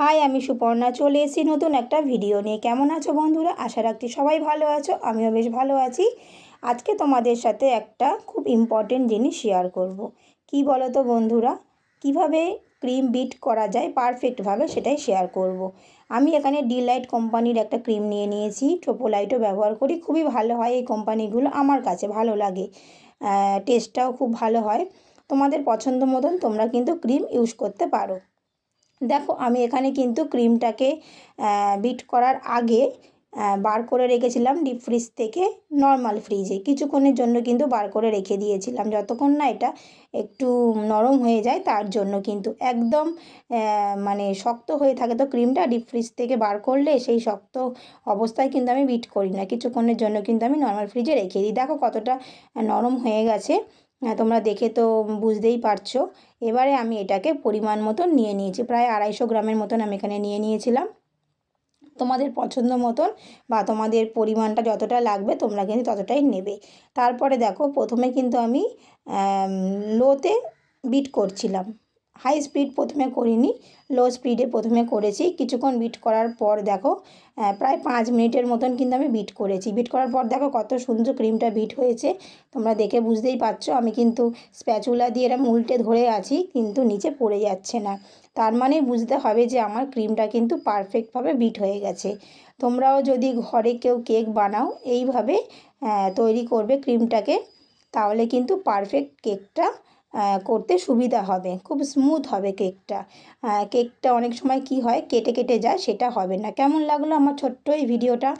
High, আমি সুপর্ণা চলে এসেছি নতুন একটা ভিডিও নিয়ে। কেমন আছো বন্ধুরা? আশা রাখছি সবাই ভালো আছো, আমিও বেশ ভালো আছি। আজকে তোমাদের সাথে একটা খুব ইম্পর্টেন্ট জিনিস শেয়ার করব। কি বলো তো বন্ধুরা, কিভাবে ক্রিম বিট করা যায় পারফেক্টভাবে সেটাই শেয়ার করব। আমি এখানে ডিলাইট কোম্পানির একটা ক্রিম নিয়ে নিয়েছি, ট্রোপোলাইটও ব্যবহার করি। খুবই ভালো হয় এই কোম্পানিগুলো, আমার কাছে ভালো লাগে, টেস্টটাও খুব ভালো হয়। তোমাদের পছন্দ মতন তোমরা কিন্তু ক্রিম ইউজ করতে পারো। দেখো, আমি এখানে কিন্তু ক্রিমটাকে বিট করার আগে বার করে রেখেছিলাম ডিপ ফ্রিজ থেকে নর্মাল ফ্রিজে। কিছুক্ষণের জন্য কিন্তু বার করে রেখে দিয়েছিলাম, যতক্ষণ না এটা একটু নরম হয়ে যায় তার জন্য। কিন্তু একদম মানে শক্ত হয়ে থাকে তো ক্রিমটা, ডিপ ফ্রিজ থেকে বার করলে সেই শক্ত অবস্থায় কিন্তু আমি বিট করি না। কিছুক্ষণের জন্য কিন্তু আমি নর্মাল ফ্রিজে রেখে দিই। দেখো কতটা নরম হয়ে গেছে, তোমরা দেখে তো বুঝতেই পারছো। এবারে আমি এটাকে পরিমাণ মতন নিয়ে নিয়েছি, প্রায় 250 গ্রামের মতন আমি এখানে নিয়ে নিয়েছিলাম। তোমাদের পছন্দ মতন বা তোমাদের পরিমাণটা যতটা লাগবে তোমরা কিন্তু ততটাই নেবে। তারপরে দেখো, প্রথমে কিন্তু আমি লোতে বিট করছিলাম, হাই স্পিড প্রথমে করিনি, লো স্পিডে প্রথমে করেছি। কিছুক্ষণ বিট করার পর দেখো প্রায় 5 মিনিটের মতন কিন্তু আমি বিট করেছি। বিট করার পর দেখো কত সুন্দর ক্রিমটা বিট হয়েছে, তোমরা দেখে বুঝতেই পারছো। আমি কিন্তু স্প্যাচুলা দিয়ে এরকম উল্টে ধরে আছি, কিন্তু নিচে পড়ে যাচ্ছে না। তার মানে বুঝতে হবে যে আমার ক্রিমটা কিন্তু পারফেক্টভাবে বিট হয়ে গেছে। তোমরাও যদি ঘরে কেউ কেক বানাও এইভাবে তৈরি করবে ক্রিমটাকে, তাহলে কিন্তু পারফেক্ট কেকটা করতে সুবিধা হবে, খুব স্মুথ হবে কেকটা। কেকটা অনেক সময় কি হয়, কেটে কেটে যায়, সেটা হবে না। কেমন লাগলো আমার ছোট্ট এই ভিডিওটা?